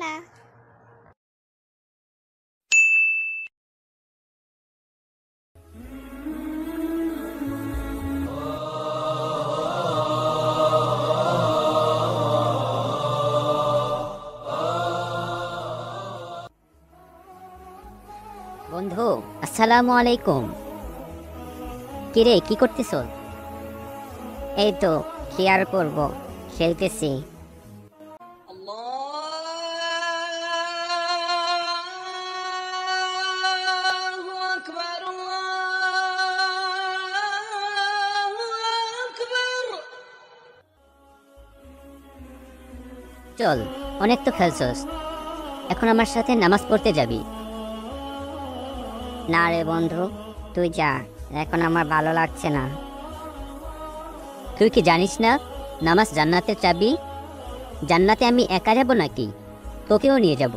না। বন্ধু, আসসালামু আলাইকুম। কিরে, কি করতেছ? এই তো, কি আর করব, খেলতেছি। চল, অনেক তো খেলছস, এখন আমার সাথে নামাজ পড়তে যাবি? না রে বন্ধু, তুই যা, এখন আমার ভালো লাগছে না। তুই কি জানিস না নামাজ জান্নাতের চাবি? জান্নাতে আমি একা যাব নাকি, তোকেও নিয়ে যাব।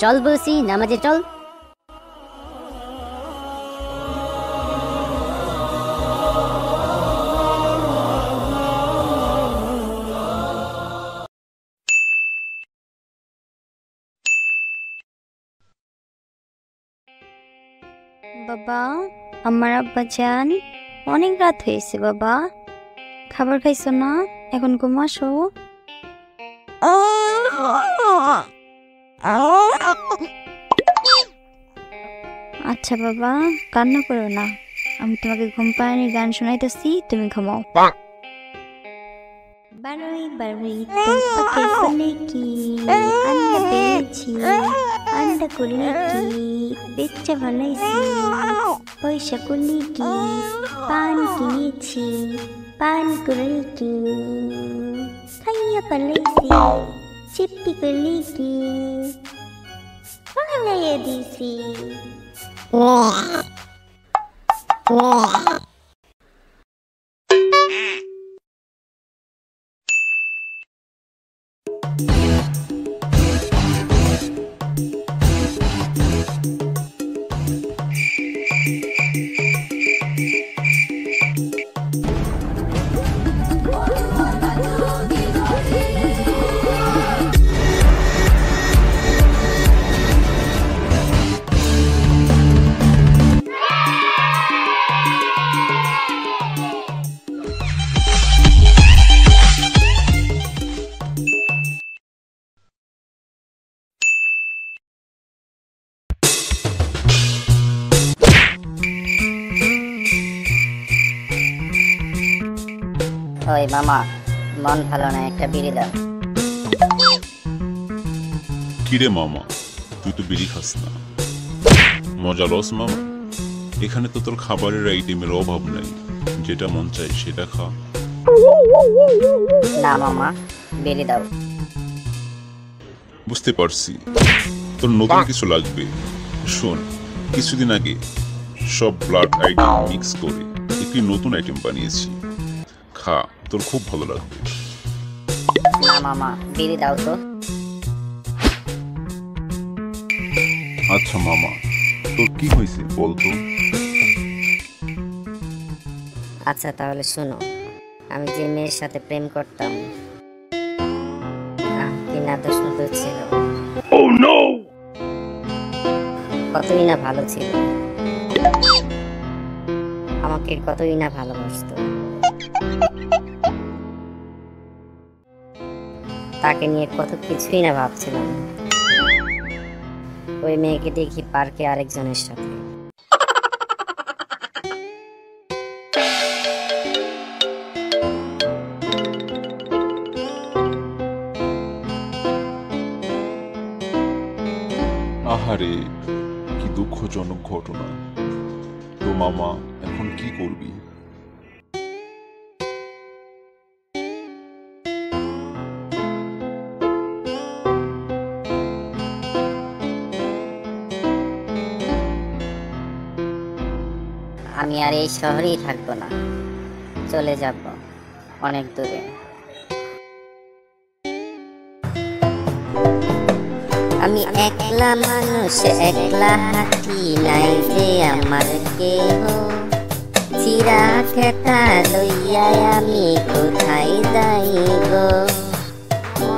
চল বলছি, নামাজে চল। বাবা, আমার আব্বা জান, অনেক রাত হয়েছে বাবা, খাবার খাইছো না? এখন ঘুমাসো। আচ্ছা বাবা, কান্না করো না, আমি তোমাকে ঘুম পাড়ানির গান শোনাইতেছি, তুমি ঘুমাও। বারোই বারোই পাখির ফুলে কি আন্ডা পেয়েছি, আন্ডা করলে কি বেচ্চা বানাইছি, পয়সা করলে কি পান কিনেছি, পান করলে কি খাইয়া পালাইছি, চিপ্পি করলে কি পালাইয়া দিছি। ওই মামা, মন ভালো না, একটা বিড়ি দাও। কিরে মামা, তুই তো বিড়ি খাস না, মজা লস মামা। এখানে তো তোর খাবারের আইটেমের অভাব নাই, যেটা মন চাই সেটা খা। না মামা, বিড়ি দাও। বুঝতে পারছি তোর নতুন কিছু লাগবে। শোন, কিছুদিন আগে সব ব্লাড আইটেম মিক্স করে একটি নতুন আইটেম বানিয়েছি, খা, তোর খুব ভালো লাগবে। না মামা, বিড়ি দাও তো। আচ্ছা মামা, তোর কি হয়েছে বলতো? আচ্ছা তাহলে শোনো, আমি যে মেয়ের সাথে প্রেম করতাম, কি না দোষ ছিল, কতই না ভালো ছিল, আমাকে কতই না ভালোবাসতো। তাকে নিয়ে কত কিছুই না ভাবছিলাম। ওই মেয়েকে দেখি পার্কে আরেকজনের সাথে। আহারে, কি দুঃখজনক ঘটনা। তো মামা, এখন কি করবি? আমি আর এই শহরেই থাকবো না, চলে যাব অনেক দূরে। আমি একলা মানুষ, একলা হাঁটি, নাই যে আমার কেহ, চিরা খেতা লইয়া আমি কোথায় যাইব।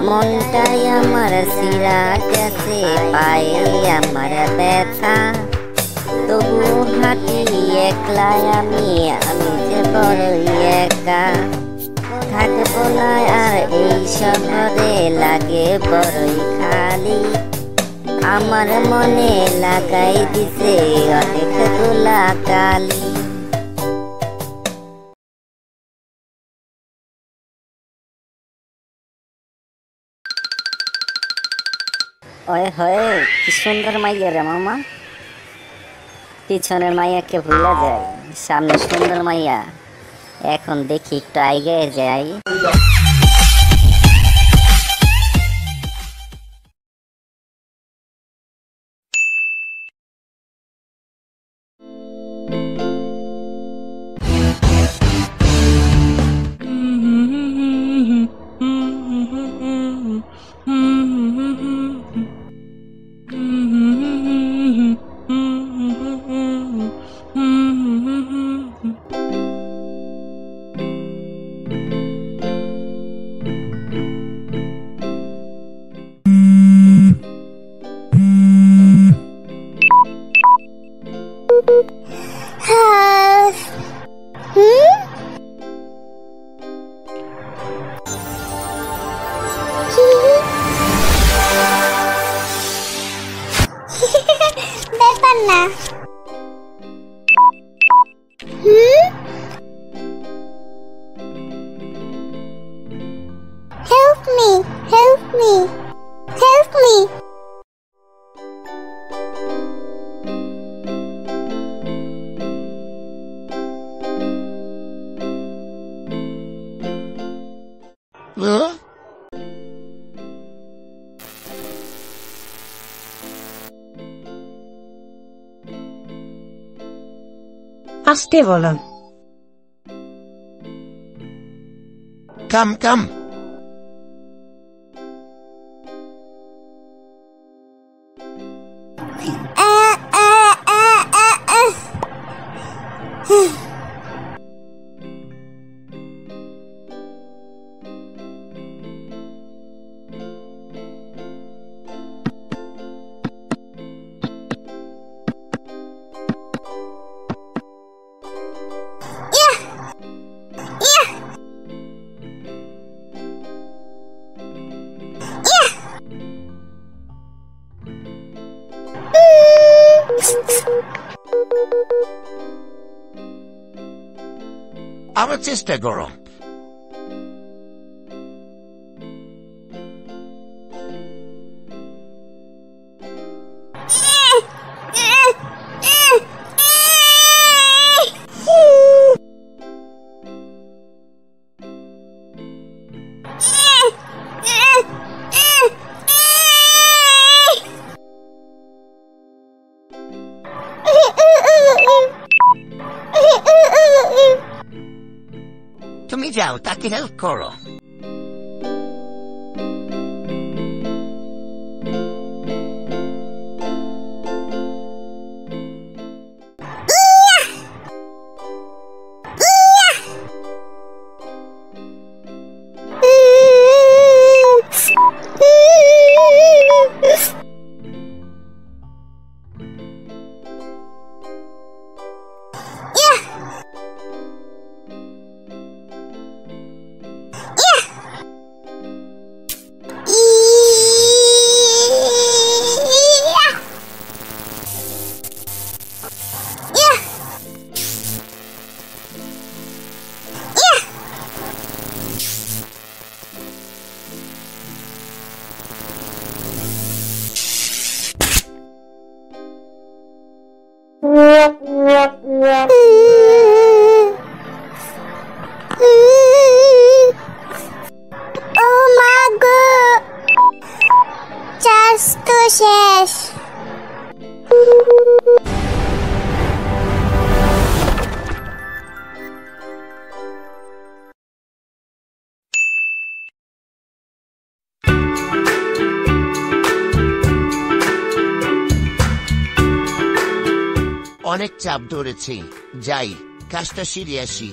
মনটাই আমার সিরা গেছে, পায়ে আমার ব্যথা, তবু হাঁটি একলাই আমি যে বড়ই একা। থাকবো না আর এই শহরে, লাগে বড়ই খালি, আমার মনে লাগাই দিছে অনেক গুলা কালি। ওই হয়ে কি সুন্দর মাইয়া রে মামা, পিছনের মাইয়াকে ভুলা যায়, সামনে সুন্দর মাইয়া, এখন দেখি একটু আগে যাই। ব্যাপার না। Help me, help me, help me. আস্তে বলুন। কাম আবার চেষ্টা করো। তুমি যাও, তাকে হেল্প করো। শেষ। অনেক চাপ ধরেছি, যাই কাজটা সেরে আসি।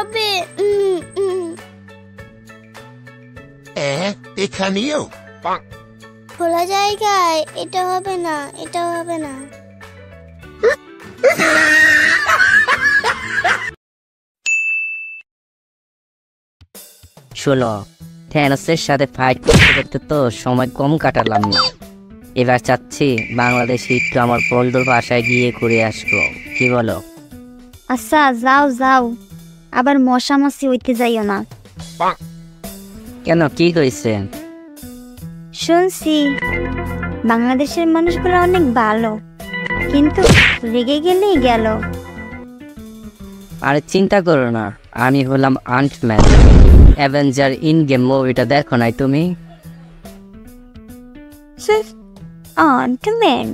হবে এখানেও খোলা জায়গায় এটা হবে না, এটা হবে না। শোনো, থ্যানোসের সাথে ফাইট করতে করতে তো সময় কম কাটালাম না। এবার চাচ্ছি বাংলাদেশে একটু আমার বন্ধুর বাসায় গিয়ে ঘুরে আসবো, কি বলো? আচ্ছা যাও যাও, আবার মশা মাছি হইতে যাইও না। কেন, কি কইছে? শুনছি বাংলাদেশের মানুষগুলো অনেক ভালো, কিন্তু রেগে গেলেই গেল। আরে চিন্তা করো না, আমি হলাম আন্টম্যান। অ্যাভেঞ্জার ইন গেম মুভিটা দেখো নাই তুমি? আন্টম্যান?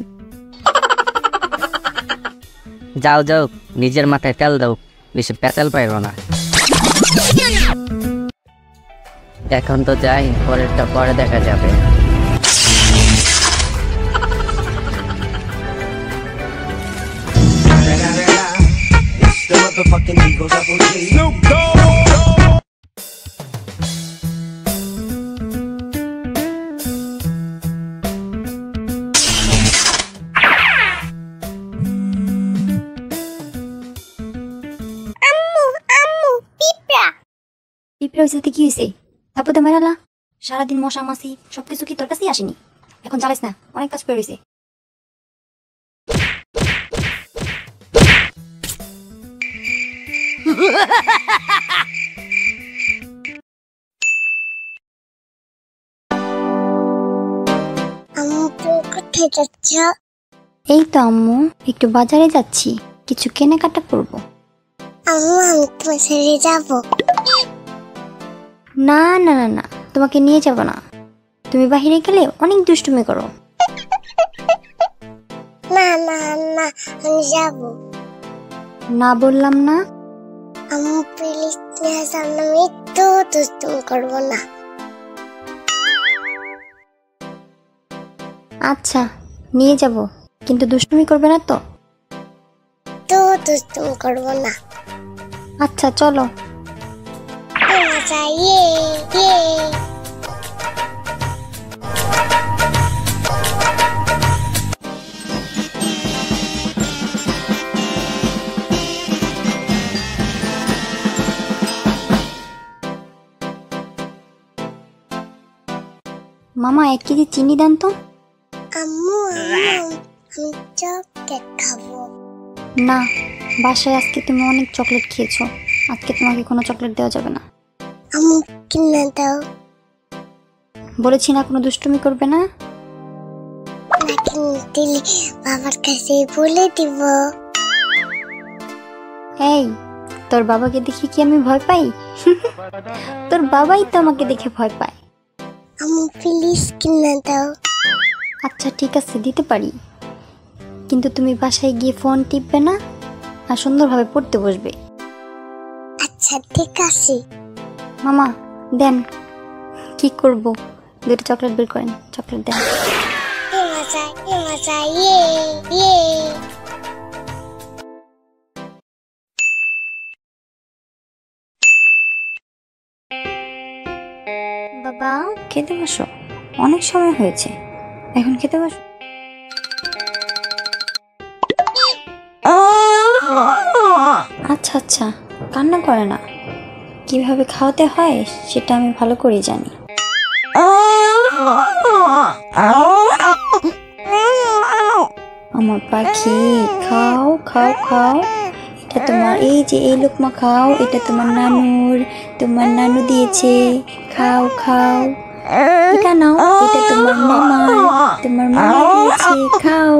যাও যাও, নিজের মাথায় তেল দাও, বেশি পেঁচাল পাইব না। এখন তো যাই, পরেরটা পরে দেখা যাবে। পিঁপড়ে হয়েছে কি হয়েছে? তারপর তো মেরালা সারাদিন মশা মাছি সবকিছু কি তোর কাছেই আসেনি? এখন চালাইস না, অনেক কাজ করে রয়েছে। কোথায় যাচ্ছ? এই তো আম্মু, একটু বাজারে যাচ্ছি, কিছু কেনাকাটা করব। আম্মু আমি তোমার ছেড়ে যাবো। না না না না, তোমাকে নিয়ে যাব না। তুমি বাহিরে গেলে অনেক দুষ্টুমি করো। না না না, আমি যাবো। না বললাম না? আম্মু প্লিজ নিয়ে যান, আমি একটু দুষ্টুমি করবো না। আচ্ছা নিয়ে যাব, কিন্তু দুষ্টুমি করবে না তো? তো দুষ্টুমি করবো না। আচ্ছা চলো। মজা, ইয়ে ইয়ে। মামা 1 কেজি চিনি দেন তো। আম্মু আম্মু আমি চকলেট খাবো। না, বাসায় আজকে তুমি অনেক চকলেট খেয়েছো, আজকে তোমাকে কোনো চকলেট দেওয়া যাবে না। আম্মু কিনে দাও। বলেছি না কোনো দুষ্টুমি করবে না। না কিনে দিলে বাবার কাছে বলে দিব। এই, তোর বাবাকে দেখে কি আমি ভয় পাই? তোর বাবাই তো আমাকে দেখে ভয় পায়। আম্মু প্লিজ কিনে দাও। আচ্ছা ঠিক আছে, দিতে পারি, কিন্তু তুমি বাসায় গিয়ে ফোন টিপবে না আর সুন্দরভাবে পড়তে বসবে। আচ্ছা ঠিক আছে। মামা দেন, কি করব, 2টা চকলেট বের করেন, চকলেট দেন। মজা, ইয়ে ইয়ে। বাবা খেতে বসো, অনেক সময় হয়েছে, এখন খেতে বসো। আচ্ছা আচ্ছা, কান্না করে না, কিভাবে খাওয়াতে হয় সেটা আমি ভালো করেই জানি। আমার পাখি, খাও খাও খাও, এটা তোমার, এই যে এই লোকমা খাও, এটা তোমার নানুর, তোমার নানু দিয়েছে, খাও খাও। এটা নাও, এটা তোমার মামা, তোমার মামা দিয়েছে, খাও।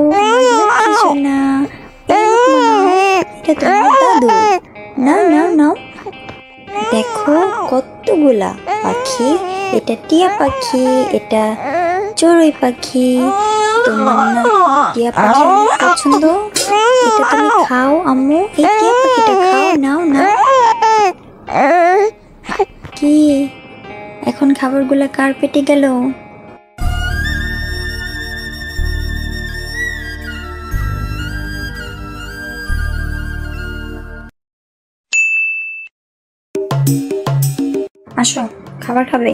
সোনা, এই লোকমা নাও, এটা তোমার দাদু, নাও নাও নাও। দেখো কতগুলা পাখি, এটা টিয়া পাখি, এটা চড়ুই পাখি। তোমার না টিয়া পাখি অনেক পছন্দ, এটা তুমি খাও আম্মু, এই টিয়া পাখিটা খাও, নাও নাও। কি এখন খাবারগুলা কার পেটে গেল? আসো, খাবার খাবে?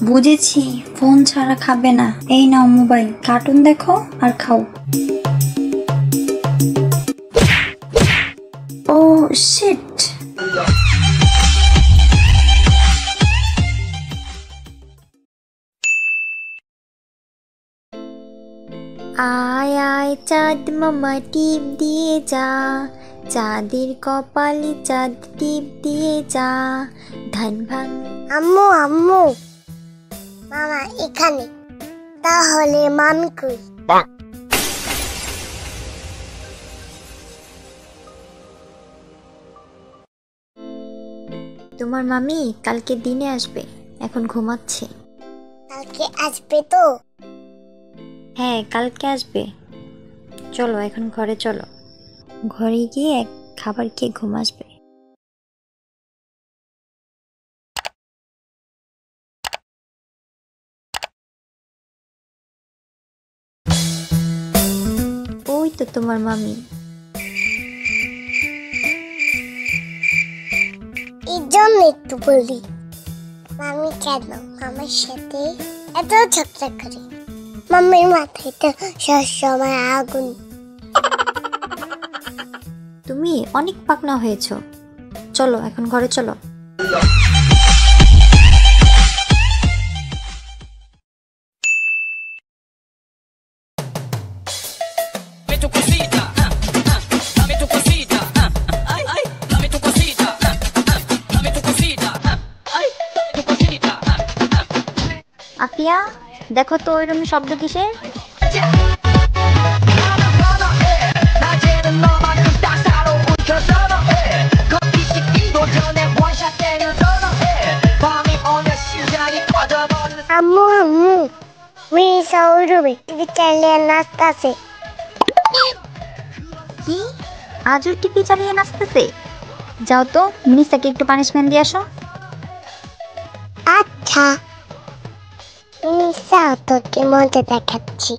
বুঝেছি, ফোন ছাড়া খাবে না। এই নাও মোবাইল, কার্টুন দেখো আর খাও। ও শিট। আয় আয় চাঁদ মামা টিপ দিয়ে যা, চাঁদের কপালে চাঁদ টিপ দিয়ে যা, ধান ভাঙ। আম্মু আম্মু, মামা এখানে, তাহলে মামি কই? তোমার মামি কালকে দিনে আসবে, এখন ঘুমাচ্ছে। কালকে আসবে তো? হ্যাঁ কালকে আসবে। চলো এখন ঘরে চলো, ঘরে গিয়ে খাবার খেয়ে ঘুম আসবে। ওই তো তোমার মামি। এই জন্য একটু বলি, মামি কেন আমার সাথে এত ঝগড়া করে? মামির মাথায় তো সবসময় আগুন। তুমি অনেক পাকনা হয়েছো, চলো এখন ঘরে চলো। আফিয়া দেখো তো ওই রুমে শব্দ কিসের? আম্মু আম্মু, মিসা ওই রুমে টিভি চালিয়ে নাচতাছে। কি আজও টিভি চালিয়ে নাচতেছে? যাও তো মিনিসাকে একটু পানিশমেন্ট দিয়ে আসো। আচ্ছা মিসা, তোকে মজা দেখাচ্ছি।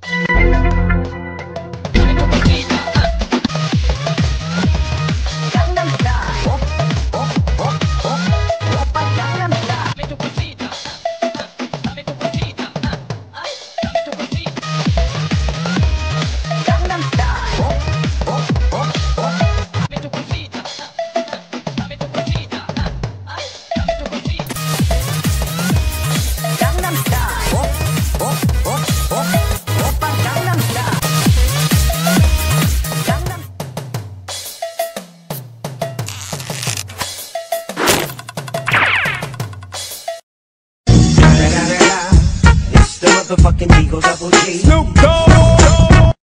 It's the motherfucking Eagle Double G. Snoop Dogg.